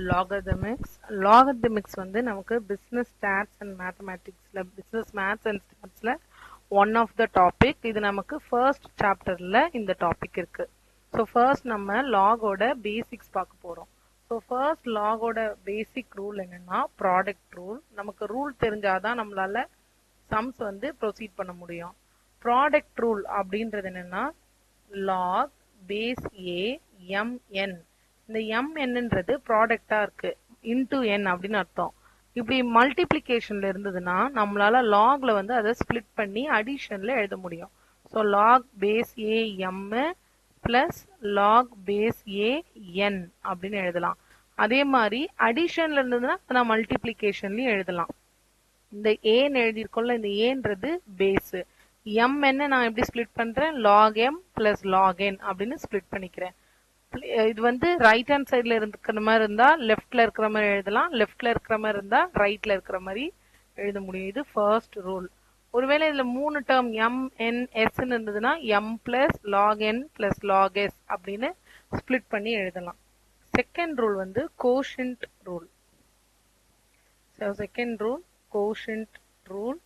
logarithmics. Logarithmics வந்து நமக்கு business stats and mathematicsல business maths and statsல one of the topic. இது நமக்கு first chapterல இந்த topic இருக்கு. So first நம்ம log ஓட basics பார்க்க போறோம். So first log ஓட basic rule என்னன்னா product rule. நமக்கு rule தெரிஞ்சாதான் நம்மளால sums வந்து proceed பண்ண முடியும். Product rule அப்படின்றது என்னன்னா log base a mn. இந்த mnன்றது ப்ராடக்டா இருக்கு into n அப்படின்னு அர்த்தம். இப்படி மல்டிப்ளிகேஷன்ல இருந்ததுன்னா நம்மளால லாக்ல வந்து அதை ஸ்பிளிட் பண்ணி அடிஷன்ல எழுத முடியும். So log base A M plus log base A N அப்படின்னு எழுதலாம். அதே மாதிரி அடிஷன்ல இருந்ததுன்னா நான் மல்டிப்ளிகேஷன்லயும் எழுதலாம். இந்த ஏன்னு எழுதியிருக்கோம்ல, இந்த ஏன்றது பேஸ். எம் என்ன நான் எப்படி ஸ்பிளிட் பண்றேன், லாக் எம் பிளஸ் லாக் என் அப்படின்னு ஸ்பிளிட் பண்ணிக்கிறேன். இது வந்து ரைட் ஹேண்ட் சைட்ல இருக்கிற மாதிரி இருந்தா லெஃப்ட்ல இருக்கிற மாதிரி எழுதலாம், லெஃப்ட்ல இருக்கிற மாதிரி இருந்தா ரைட்ல இருக்கிற மாதிரி எழுத முடியும். இது ஃபர்ஸ்ட் ரூல். ஒருவேளை இதுல 3 டேர்ம் எம் என் எஸ் இருந்ததுன்னா M plus log N plus log S அப்படின்னு ஸ்பிளிட் பண்ணி எழுதலாம். செகண்ட் ரூல் வந்து quotient rule. Second rule quotient rule.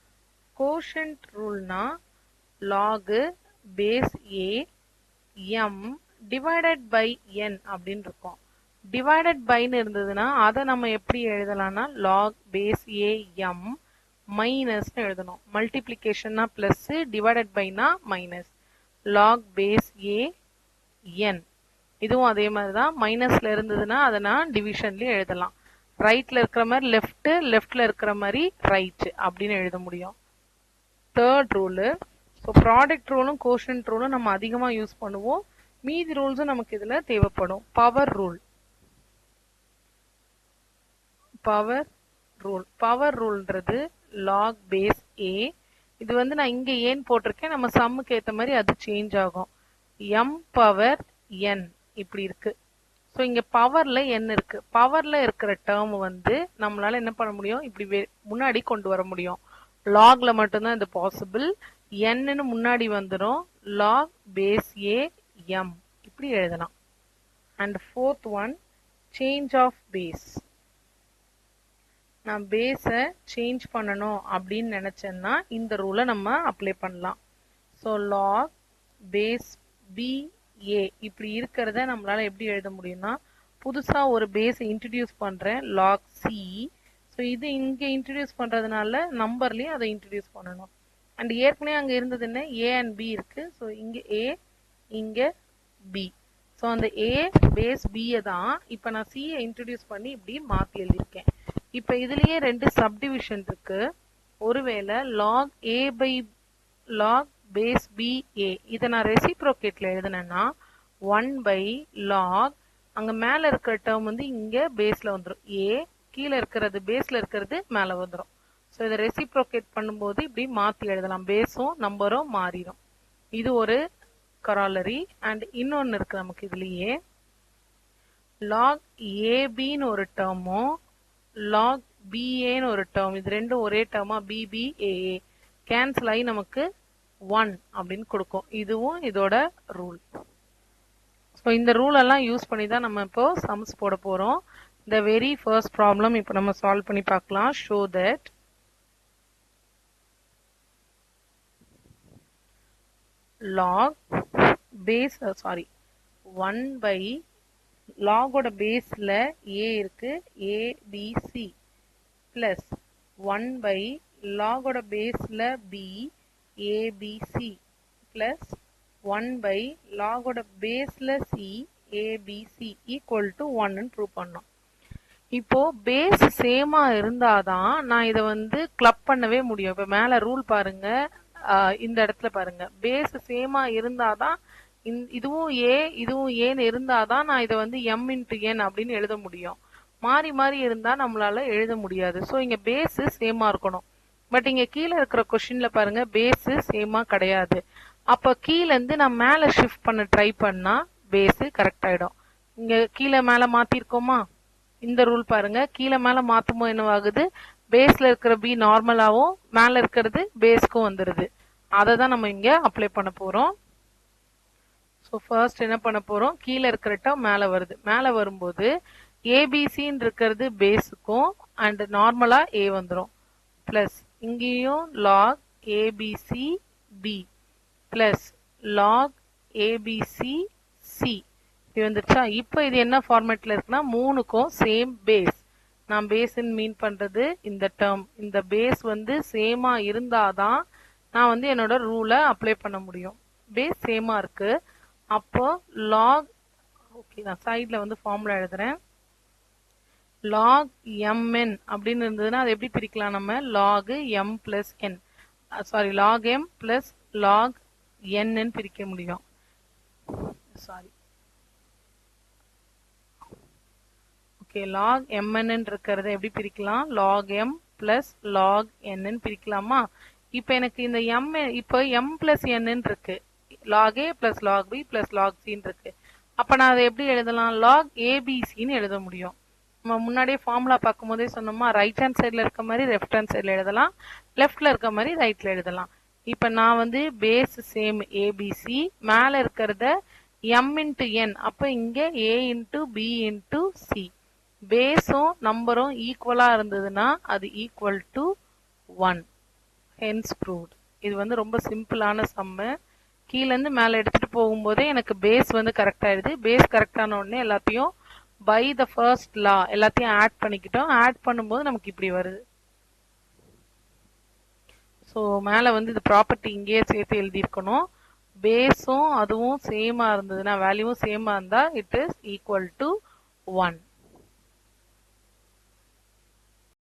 Quotient ரூல்னா log base A M divided by n அப்படின்னு இருக்கும். டிவைடட் பைன்னு இருந்ததுன்னா அதை நம்ம எப்படி எழுதலாம்னா லாக் பேஸ் ஏ எம் மைனஸ்னு எழுதணும். மல்டிப்ளிகேஷன்னா பிளஸ், டிவைடட் பைனா minus. Log base A N இதுவும் அதே மாதிரி தான். மைனஸ்ல இருந்ததுன்னா அதை நான் டிவிஷன்லயும் எழுதலாம். ரைட்ல இருக்கிற மாதிரி லெஃப்ட், லெஃப்ட்ல இருக்கிற மாதிரி ரைட் அப்படின்னு எழுத முடியும். Third rule. ஸோ ப்ராடக்ட் ரூலும் கோஷன்ட் ரூலும் நம்ம அதிகமா யூஸ் பண்ணுவோம். மீதி ரூல்ஸும் நமக்கு இதுல தேவைப்படும். Power rule. Power rule. பவர் ரூல்ன்றது லாக் பேஸ் ஏ. இது வந்து நான் இங்க ஏன் போட்டிருக்கேன், நம்ம சம்முக்கு ஏத்த மாதிரி அது சேஞ்ச் ஆகும். எம் பவர் என் இப்படி இருக்கு. ஸோ இங்க பவர்ல என் இருக்கு. பவர்ல இருக்கிற டேர்ம் வந்து நம்மளால என்ன பண்ண முடியும், இப்படி முன்னாடி கொண்டு வர முடியும். லாக்ல மட்டும்தான் இது பாசிபிள். என்னன்னு முன்னாடி வந்துடும். லாக் பேஸ் ஏ எம் இப்படி எழுதலாம். And fourth one change of base. நான் பேஸை சேஞ்ச் பண்ணணும் அப்படின்னு நினைச்சேன்னா இந்த ரூலை நம்ம அப்ளை பண்ணலாம். ஸோ லாக் பேஸ் பி ஏ இப்படி இருக்கிறத நம்மளால எப்படி எழுத முடியும்னா, புதுசா ஒரு பேஸை இன்ட்ரடியூஸ் பண்றேன், லாக் சி. ஸோ இது இங்க இன்ட்ரடியூஸ் பண்றதுனால நம்பர்லயும் அதை இன்ட்ரடியூஸ் பண்ணணும். அண்ட் ஏற்கனவே அங்க இருந்தது என்ன, ஏ அண்ட் பி இருக்கு. ஸோ இங்க ஏ, இங்க பி. ஸோ அந்த ஏ பேஸ் பியை தான் இப்ப நான் சியை இன்ட்ரடியூஸ் பண்ணி இப்படி மாத்தி எழுதியிருக்கேன். இப்ப இதுலயே 2 சப்டிவிஷன் இருக்கு. ஒருவேளை log A by log base B A இதை நான் ரெசிப்ரோகேட்ல எழுதுனேன்னா 1 பை லாக், அங்க மேல இருக்கிற டேர்ம் வந்து இங்க பேஸ்ல வந்துடும். ஏ கீழே இருக்கிறது பேஸ்ல இருக்கிறது மேல வந்துடும். ஸோ இதை ரெசிப்ரோகேட் பண்ணும்போது இப்படி மாத்தி எழுதலாம். பேஸும் நம்பரும் மாறிடும். இது ஒரு கராலரி. அண்ட் இன்னொன்னு இருக்கு நமக்கு இதுலயே, லாக் ஏபின்னு ஒரு டேர்மும் லாக் பிஏன்னு ஒரு டேர்ம். இது ரெண்டும் ஒரே டேர்மா பிபிஏஏ கேன்சல் ஆகி நமக்கு 1 அப்படின்னு கொடுக்கும். இதுவும் இதோட ரூல். ஸோ இந்த ரூல் எல்லாம் யூஸ் பண்ணி தான் நம்ம இப்போ சம்ஸ் போட போறோம். இந்த வெரி ஃபர்ஸ்ட் ப்ராப்ளம் இப்போ நம்ம சால்வ் பண்ணி பார்க்கலாம். Show that log base 1 by log ஓட பேஸ்ல a இருக்கு, abc plus 1 by log ஓட பேஸ்ல b abc plus 1 by log ஓட பேஸ்ல c abc equal to 1 ன்னு ப்ரூவ் பண்ணோம். இப்போ பேஸ் சேமா இருந்தாதான் நான் இதை வந்து கிளப் பண்ணவே முடியும். இப்ப மேல ரூல் பாருங்க, இந்த இடத்துல பாருங்க, பேஸ் சேமா இருந்தாதான் இதுவும் ஏ இதுவும் ஏன்னு இருந்தாதான் நான் இதை வந்து எம் இன்டு என் அப்படின்னு எழுத முடியும். மாறி மாறி இருந்தா நம்மளால எழுத முடியாது. ஸோ இங்க பேஸ் சேமா இருக்கணும். பட் இங்க கீழே இருக்கிற கொஸ்டின்ல பாருங்க பேஸ் சேமா கிடையாது. அப்ப கீழே இருந்து நான் மேல ஷிஃப்ட் பண்ண ட்ரை பண்ணா பேஸ் கரெக்ட் ஆயிடும். இங்க கீழே மேல மாத்திருக்கோமா, இந்த ரூல் பாருங்க, கீழே மேல மாத்துமோ என்னவாகுது, பேஸ்ல இருக்கிற பி நார்மலாவும் மேல இருக்கிறது பேஸ்க்கும் வந்துருது. அதை தான் நம்ம இங்க அப்ளை பண்ண போறோம். ஸோ ஃபர்ஸ்ட் என்ன பண்ண போறோம், கீழே இருக்கிற டேர்ம் மேல வருது. மேல வரும்போது ஏபிசின்னு இருக்கிறது பேஸுக்கும் அண்ட் நார்மலா ஏ வந்துடும் பிளஸ் இங்கேயும் log A B C B plus log A B C C இது வந்துருச்சா. இப்போ இது என்ன ஃபார்மேட்ல இருக்குன்னா மூணுக்கும் சேம் பேஸ். நான் பேஸ்ன்னு மீன் பண்றது இந்த டேர்ம், இந்த பேஸ் வந்து சேமா இருந்தாதான் நான் வந்து என்னோட ரூலை அப்ளை பண்ண முடியும். பேஸ் சேமா இருக்கு. அப்போ லாக் ஓகே நான் சைட்ல வந்து ஃபார்முலா எழுதுறேன். லாக் எம்என் அப்படின்னு இருந்ததுன்னா அது எப்படி பிரிக்கலாம் நம்ம log M plus N sorry log M plus log என்னு பிரிக்க முடியும். சாரி ஓகே லாக் mn இருக்கிறத எப்படி பிரிக்கலாம் log m plus log n பிரிக்கலாமா. இப்போ எனக்கு இந்த m இப்போ m பிளஸ் n இருக்கு, log a plus log b plus log c இருக்கு. அப்ப நான் அதை எப்படி எழுதலாம் லாக் abcன்னு எழுத முடியும். நம்ம முன்னாடியே ஃபார்முலா பார்க்கும் போதே சொன்னோமா ரைட் ஹேண்ட் சைட்ல இருக்க மாதிரி லெஃப்ட் ஹேண்ட் சைட்ல எழுதலாம், லெஃப்ட்ல இருக்க மாதிரி ரைட்ல எழுதலாம். இப்ப நான் வந்து பேஸ் சேம் ஏபிசி மேல இருக்கிறத m இன்டு n அப்ப இங்க a into b into c பேஸும் நம்பரும் ஈக்குவலா இருந்ததுன்னா அது ஈக்குவல் டு 1. Hence proved. இது வந்து ரொம்ப சிம்பிளான சம்மு. கீழ இருந்து மேல எடுத்துட்டு போகும்போதே எனக்கு பேஸ் வந்து கரெக்ட் ஆயிடுது. பேஸ் கரெக்டான உடனே எல்லாத்தையும் பை த ஃபர்ஸ்ட் லா எல்லாத்தையும் ஆட் பண்ணிக்கிட்டோம். ஆட் பண்ணும்போது நமக்கு இப்படி வருது. ஸோ மேல வந்து இது ப்ராப்பர்ட்டி இங்கேயே சேர்த்து எழுதியிருக்கணும். பேஸும் அதுவும் சேமா இருந்ததுன்னா வேல்யூவும் சேமா இருந்தா இட் இஸ் ஈக்குவல் டு 1.